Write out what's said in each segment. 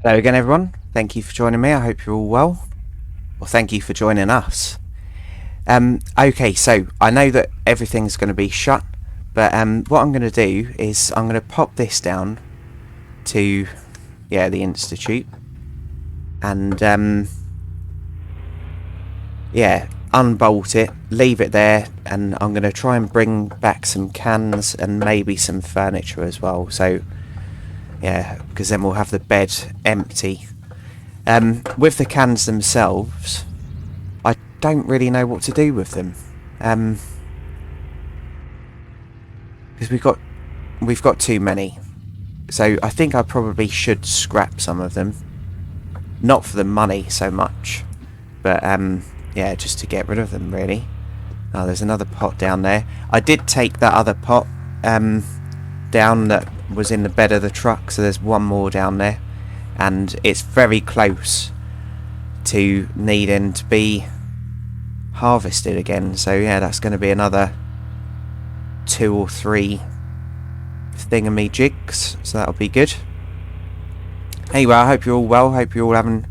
Hello again, everyone. Thank you for joining me. I hope you're all well. Well, thank you for joining us. Okay, so I know that everything's going to be shut, but what I'm going to do is I'm going to pop this down to, the Institute, and unbolt it, leave it there, and I'm going to try and bring back some cans and maybe some furniture as well. So, because then we'll have the bed empty. With the cans themselves, I don't really know what to do with them. Because we've got too many. So I think I probably should scrap some of them. Not for the money so much, but just to get rid of them really. Oh, there's another pot down there. I did take that other pot down that was in the bed of the truck, so there's one more down there, and it's very close to needing to be harvested again. So yeah, that's going to be another 2 or 3 thingamy jigs, so that'll be good. Anyway, I hope you're all well. Hope you're all having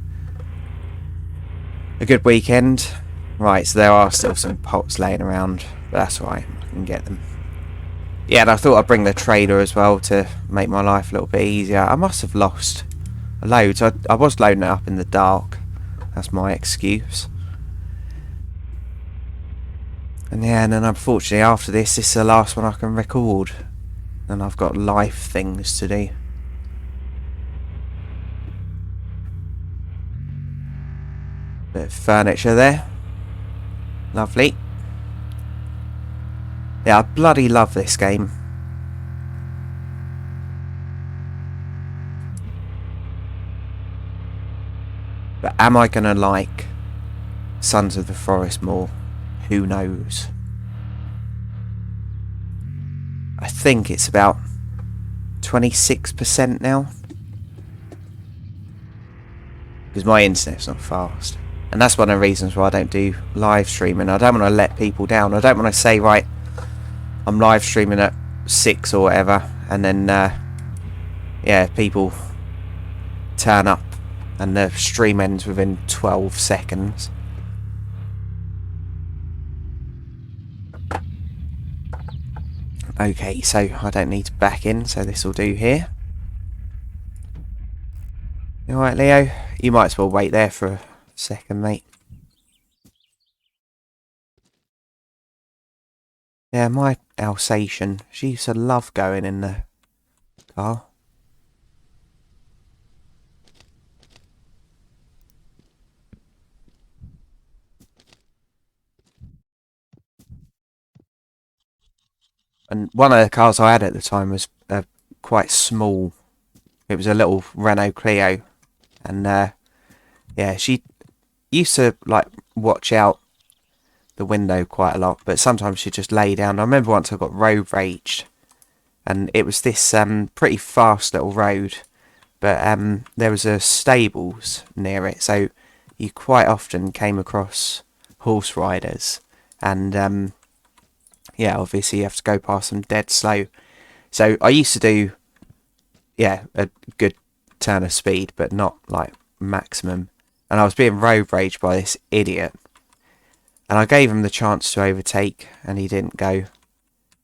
a good weekend. Right, so there are still some pots laying around, but that's alright, I can get them. Yeah, and I thought I'd bring the trailer as well to make my life a little bit easier. I must have lost loads. I was loading it up in the dark. That's my excuse. And yeah, and then unfortunately after this is the last one I can record. And I've got life things to do. Bit of furniture there. Lovely. Yeah, I bloody love this game. But am I going to like Sons of the Forest more? Who knows? I think it's about 26% now. Because my internet's not fast. And that's one of the reasons why I don't do live streaming. I don't want to let people down. I don't want to say, right, I'm live streaming at 6 or whatever, and then people turn up and the stream ends within 12 seconds. Okay, so I don't need to back in, so this will do here. Alright, Leo, you might as well wait there for a second, mate. Yeah, my Alsatian, she used to love going in the car. And one of the cars I had at the time was quite small. It was a little Renault Clio. And she used to like watch out the window quite a lot, but sometimes she'd just lay down. I remember once I got road raged, and it was this pretty fast little road, but there was a stables near it, so you quite often came across horse riders, and obviously you have to go past them dead slow. So I used to do a good turn of speed, but not like maximum. And I was being road raged by this idiot, and I gave him the chance to overtake, and he didn't go.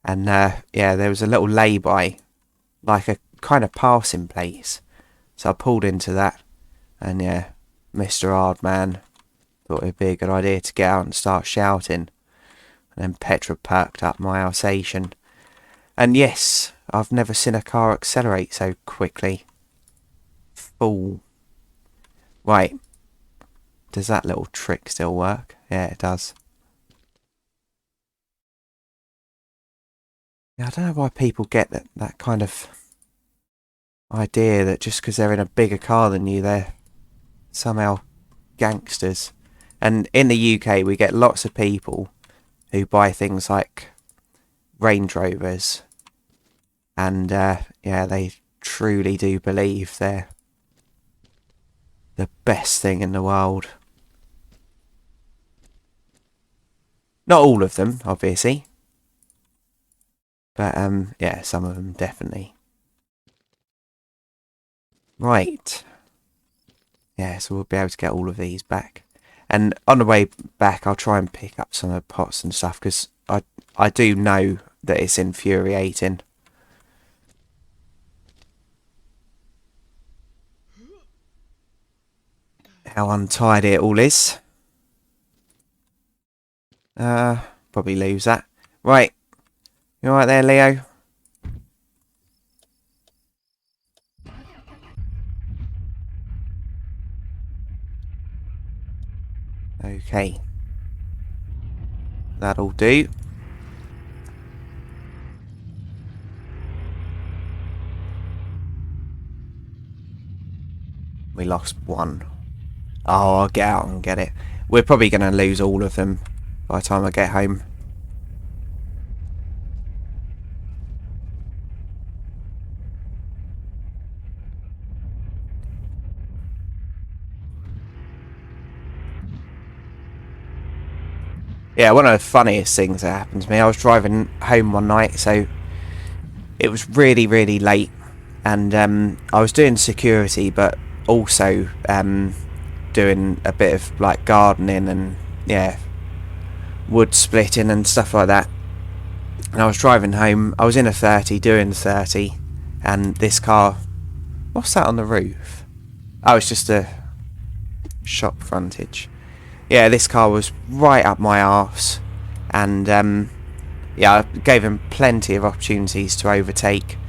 And there was a little lay-by, like a kind of passing place. So I pulled into that, and Mr. Hardman thought it'd be a good idea to get out and start shouting. And then Petra perked up my Alsatian. And yes, I've never seen a car accelerate so quickly. Fool. Right. Does that little trick still work? Yeah, it does. Yeah, I don't know why people get that kind of idea that just because they're in a bigger car than you, they're somehow gangsters. And in the UK, we get lots of people who buy things like Range Rovers, and they truly do believe they're the best thing in the world. Not all of them, obviously, but some of them definitely. Right, Yeah, so we'll be able to get all of these back. And on the way back, I'll try and pick up some of the pots and stuff, because I do know that it's infuriating how untidy it all is. Probably lose that. Right. You alright there, Leo? Okay. That'll do. We lost one. Oh, I'll get out and get it. We're probably going to lose all of them by the time I get home. Yeah, one of the funniest things that happened to me, I was driving home one night, so it was really, really late, and I was doing security, but also doing a bit of like gardening and, yeah, wood splitting and stuff like that. And I was driving home, I was in a 30, doing 30, and this car, what's that on the roof? Oh, it's just a shop frontage. Yeah, this car was right up my arse, and yeah, I gave him plenty of opportunities to overtake,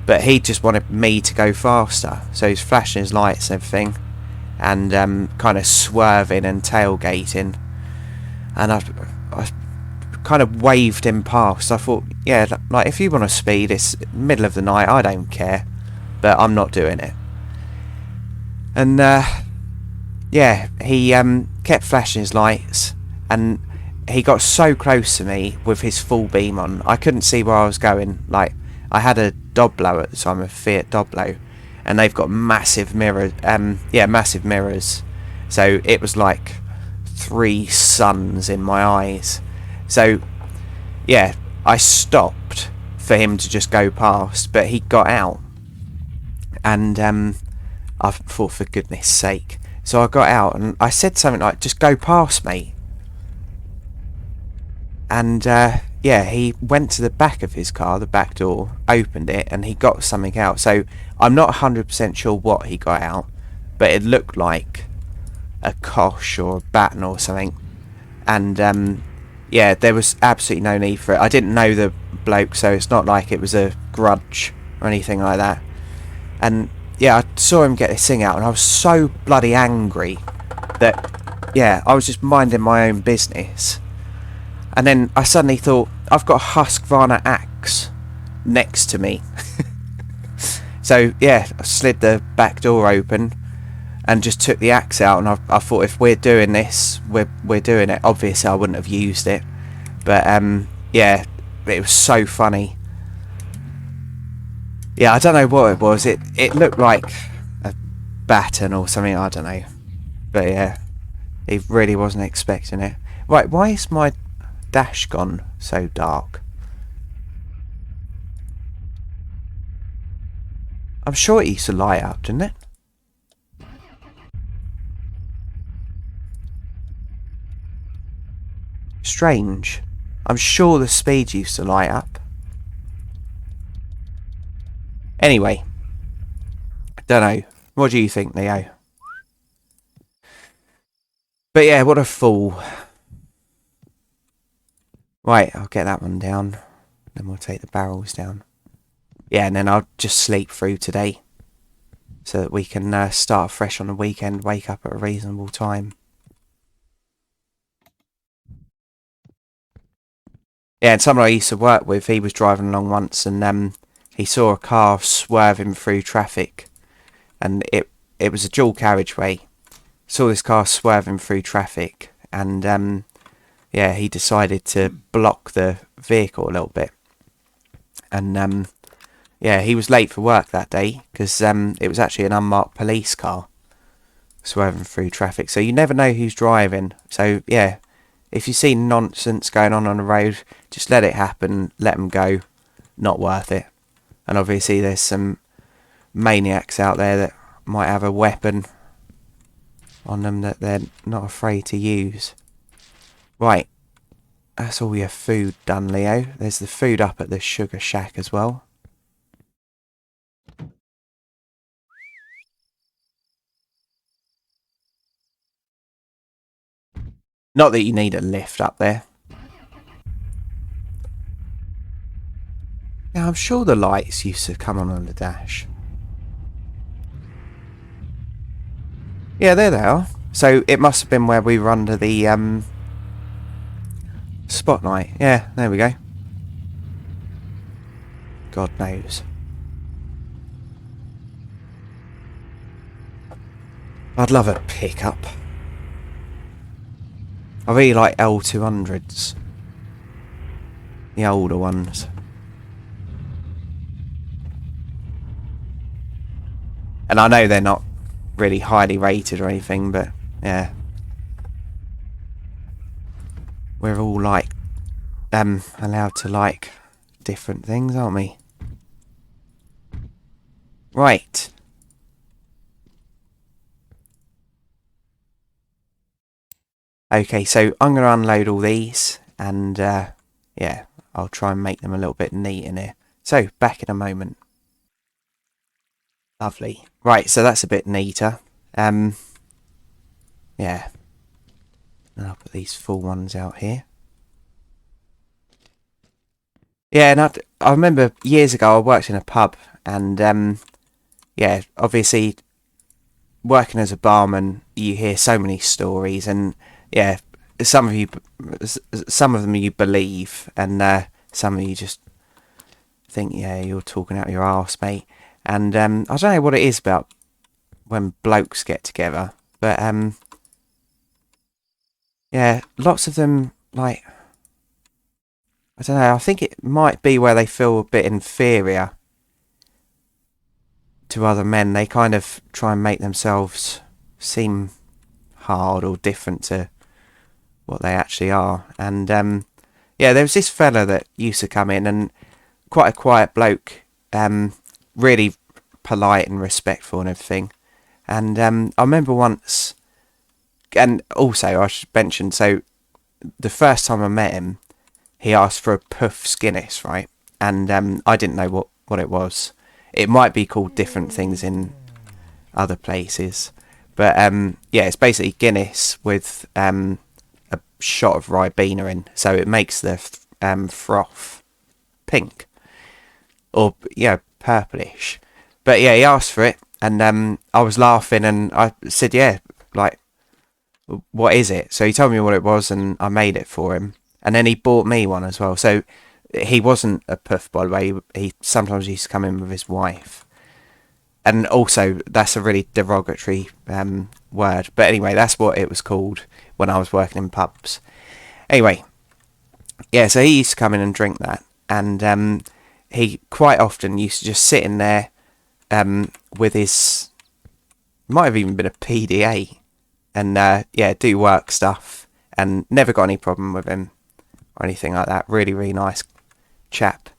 but he just wanted me to go faster, so he's flashing his lights and everything, and kind of swerving and tailgating, and I kind of waved him past. I thought, yeah, like, if you want to speed, it's middle of the night, I don't care, but I'm not doing it. And yeah, he kept flashing his lights, and he got so close to me with his full beam on, I couldn't see where I was going. Like, I had a Doblo at the time, a Fiat Doblo, and they've got massive mirrors. Yeah, massive mirrors. So it was like 3 suns in my eyes. So yeah, I stopped for him to just go past, but he got out, and I thought, for goodness sake. So I got out and I said something like, just go past me. And yeah, he went to the back of his car, the back door, opened it, and he got something out. So I'm not 100% sure what he got out, but it looked like a kosh or a baton or something. And yeah, there was absolutely no need for it. I didn't know the bloke, so it's not like it was a grudge or anything like that. And yeah, I saw him get this thing out, and I was so bloody angry that, yeah, I was just minding my own business. And then I suddenly thought, I've got a Husqvarna axe next to me. So yeah, I slid the back door open and just took the axe out, and I thought, if we're doing this, we're doing it. Obviously I wouldn't have used it, but yeah, it was so funny. Yeah, I don't know what it was. It looked like a baton or something, I don't know. But yeah, he really wasn't expecting it. Right, why is my dash gone so dark? I'm sure it used to light up, didn't it? Strange. I'm sure the speed used to light up. Anyway, don't know. What do you think, Leo? But yeah, what a fool. Right, I'll get that one down. Then we'll take the barrels down. Yeah, and then I'll just sleep through today, so that we can start fresh on the weekend, wake up at a reasonable time. Yeah, and someone I used to work with, he was driving along once, and he saw a car swerving through traffic, and it was a dual carriageway. Saw this car swerving through traffic, and yeah, he decided to block the vehicle a little bit, and yeah, he was late for work that day because it was actually an unmarked police car swerving through traffic. So you never know who's driving. So yeah, if you see nonsense going on the road, just let it happen, let them go. Not worth it. And obviously there's some maniacs out there that might have a weapon on them that they're not afraid to use. Right, that's all your food done, Leo. There's the food up at the sugar shack as well. Not that you need a lift up there. Now, I'm sure the lights used to come on the dash. Yeah, there they are. So it must have been where we were under the spotlight. Yeah, there we go. God knows. I'd love a pickup. I really like L200s. The older ones. And I know they're not really highly rated or anything, but yeah. We're all like allowed to like different things, aren't we? Right. Okay, so I'm going to unload all these and yeah, I'll try and make them a little bit neat in here. So, back in a moment. Lovely. Right, so that's a bit neater. Yeah. And I'll put these full ones out here. Yeah, and I remember years ago I worked in a pub and yeah, obviously working as a barman you hear so many stories and yeah, some of them you believe and some of you just think, yeah, you're talking out your arse, mate. And I don't know what it is about when blokes get together, but yeah, lots of them, like, I don't know, I think it might be where they feel a bit inferior to other men. They kind of try and make themselves seem hard or different to what they actually are. And yeah, there was this fella that used to come in and quite a quiet bloke, really polite and respectful and everything. And I remember once, and also I should mention, so the first time I met him, he asked for a Puff's Guinness, right? And I didn't know what it was. It might be called different things in other places. But yeah, it's basically Guinness with a shot of Ribena in. So it makes the froth pink. Or, yeah, purplish. But yeah, he asked for it. And I was laughing and I said, yeah, like, what is it? So he told me what it was and I made it for him. And then he bought me one as well. So he wasn't a puff, by the way. He sometimes used to come in with his wife. And also, that's a really derogatory word. But anyway, that's what it was called when I was working in pubs. Anyway, yeah, so he used to come in and drink that. And he quite often used to just sit in there with his... might have even been a PDA. And yeah, do work stuff. And never got any problem with him or anything like that. Really, really nice chap.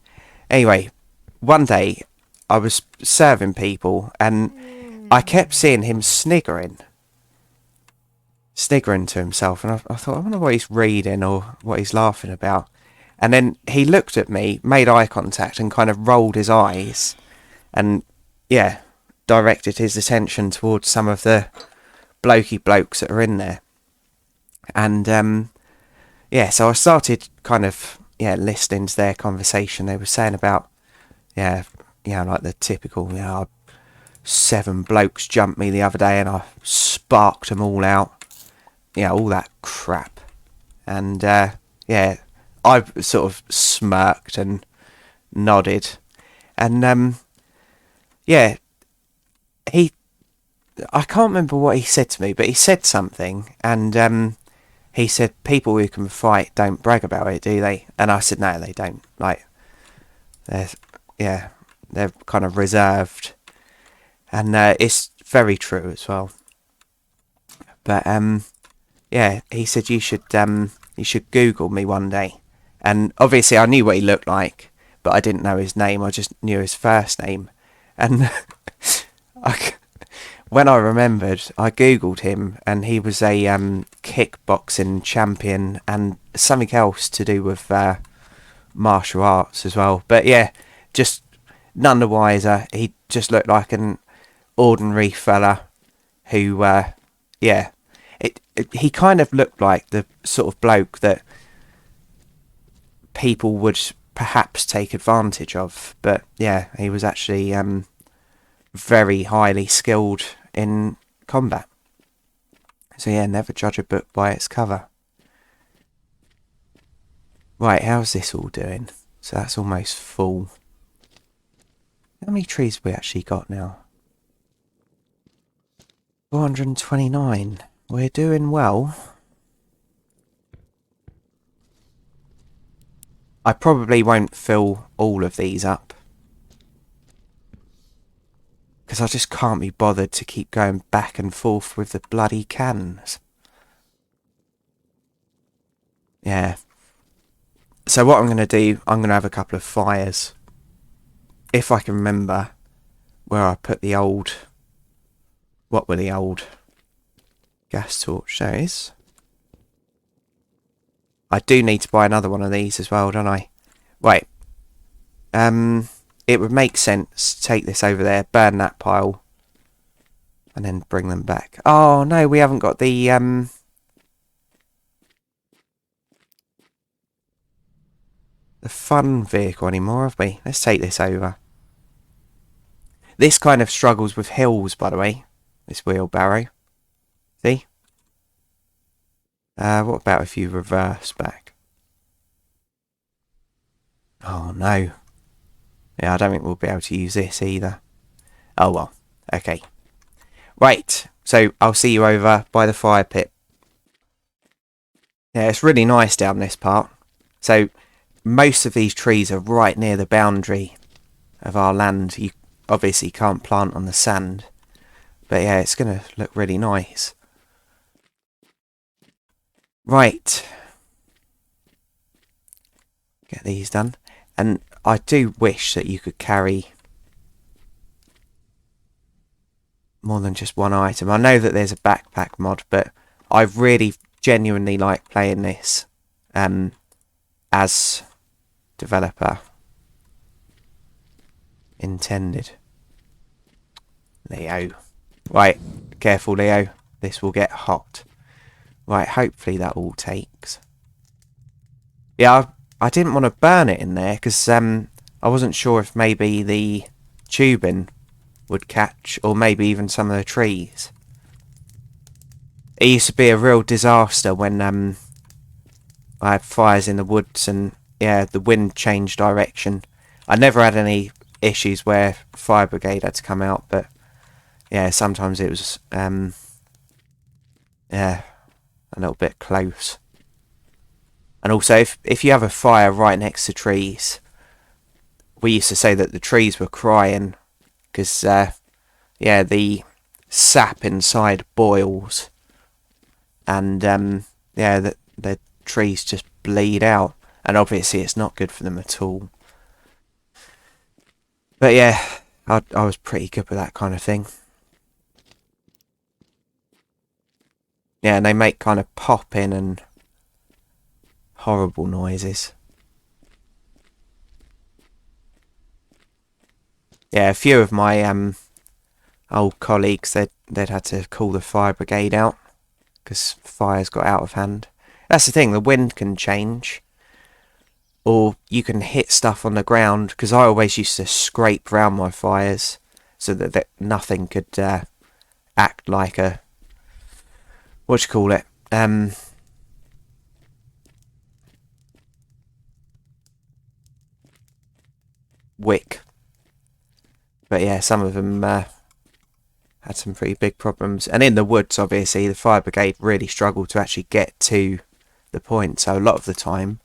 Anyway, one day I was serving people and I kept seeing him sniggering to himself. And I thought, I wonder what he's reading or what he's laughing about. And then he looked at me, made eye contact and kind of rolled his eyes and, yeah, directed his attention towards some of the blokes that are in there. And yeah, so I started kind of listening to their conversation. They were saying about like the typical 7 blokes jumped me the other day and I sparked them all out, all that crap. And yeah, I sort of smirked and nodded, and yeah, I can't remember what he said to me, but he said something, and he said, people who can fight don't brag about it, do they? And I said, no, they don't. Like, they're kind of reserved. And it's very true as well. But, yeah, he said you should Google me one day. And obviously I knew what he looked like, but I didn't know his name. I just knew his first name. And when I remembered, I googled him, and he was a kickboxing champion and something else to do with martial arts as well. But yeah, just none the wiser. He just looked like an ordinary fella who, yeah, he kind of looked like the sort of bloke that people would perhaps take advantage of. But yeah, he was actually very highly skilled in combat. So yeah, never judge a book by its cover. Right, how's this all doing? So that's almost full. How many trees have we actually got now? 429. We're doing well. I probably won't fill all of these up, because I just can't be bothered to keep going back and forth with the bloody cans. Yeah. So what I'm going to do, I'm going to have a couple of fires. If I can remember where I put the old... What were the old gas torches? I do need to buy another one of these as well, don't I? Right. It would make sense to take this over there, burn that pile, and then bring them back. Oh, no, we haven't got the fun vehicle anymore, have we? Let's take this over. This kind of struggles with hills, by the way, this wheelbarrow. See? What about if you reverse back? Oh, no. Yeah, I don't think we'll be able to use this either. Oh, well. Okay. Right. So, I'll see you over by the fire pit. Yeah, it's really nice down this part. So, most of these trees are right near the boundary of our land. You obviously can't plant on the sand. But yeah, it's going to look really nice. Right. Get these done. And I do wish that you could carry more than just one item. I know that there's a backpack mod, but I really genuinely like playing this as developer intended. Leo. Right, careful Leo. This will get hot. Right, hopefully that all takes. Yeah, I didn't want to burn it in there because I wasn't sure if maybe the tubing would catch, or maybe even some of the trees. It used to be a real disaster when I had fires in the woods and yeah, the wind changed direction. I never had any issues where fire brigade had to come out, but yeah, sometimes it was yeah, a little bit close. And also, if you have a fire right next to trees, we used to say that the trees were crying because yeah, the sap inside boils, and yeah, the trees just bleed out, and obviously it's not good for them at all. But yeah, I was pretty good with that kind of thing. Yeah, and they make kind of popping and horrible noises. Yeah, a few of my old colleagues, they'd had to call the fire brigade out because fires got out of hand. That's the thing, the wind can change, or you can hit stuff on the ground, because I always used to scrape round my fires so that nothing could act like a, what do you call it, wick. But yeah, some of them had some pretty big problems. And in the woods, obviously, the fire brigade really struggled to actually get to the point. So a lot of the time,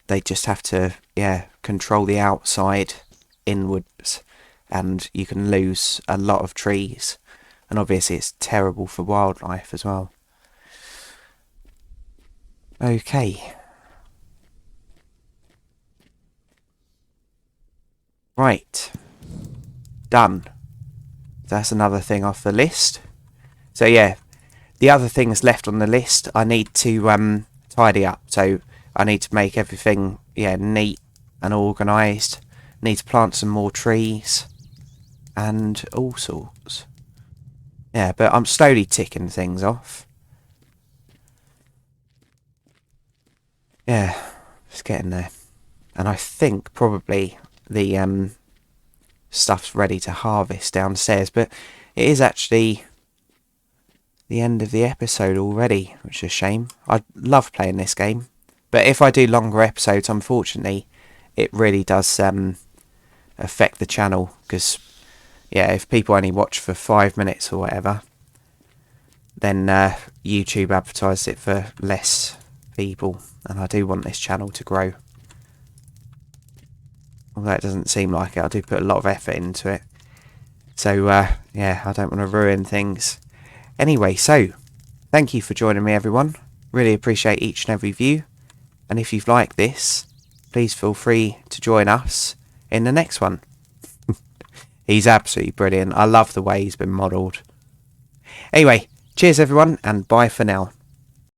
they just have to, yeah, control the outside inwards. And you can lose a lot of trees. And obviously, it's terrible for wildlife as well. Okay. Right. Done. that's another thing off the list. So yeah, the other things left on the list I need to tidy up. So I need to make everything neat and organised. Need to plant some more trees and all sorts. Yeah, but I'm slowly ticking things off. Yeah, it's getting there. And I think probably the stuff's ready to harvest downstairs, but it is actually the end of the episode already, which is a shame. I love playing this game, but if I do longer episodes, unfortunately, it really does affect the channel, because if people only watch for 5 minutes or whatever, then YouTube advertises it for less people, and I do want this channel to grow. Although it doesn't seem like it, I do put a lot of effort into it. So I don't want to ruin things. Anyway, so thank you for joining me, everyone. Really appreciate each and every view. And if you've liked this, please feel free to join us in the next one. He's absolutely brilliant. I love the way he's been modelled. Anyway, cheers everyone, and bye for now.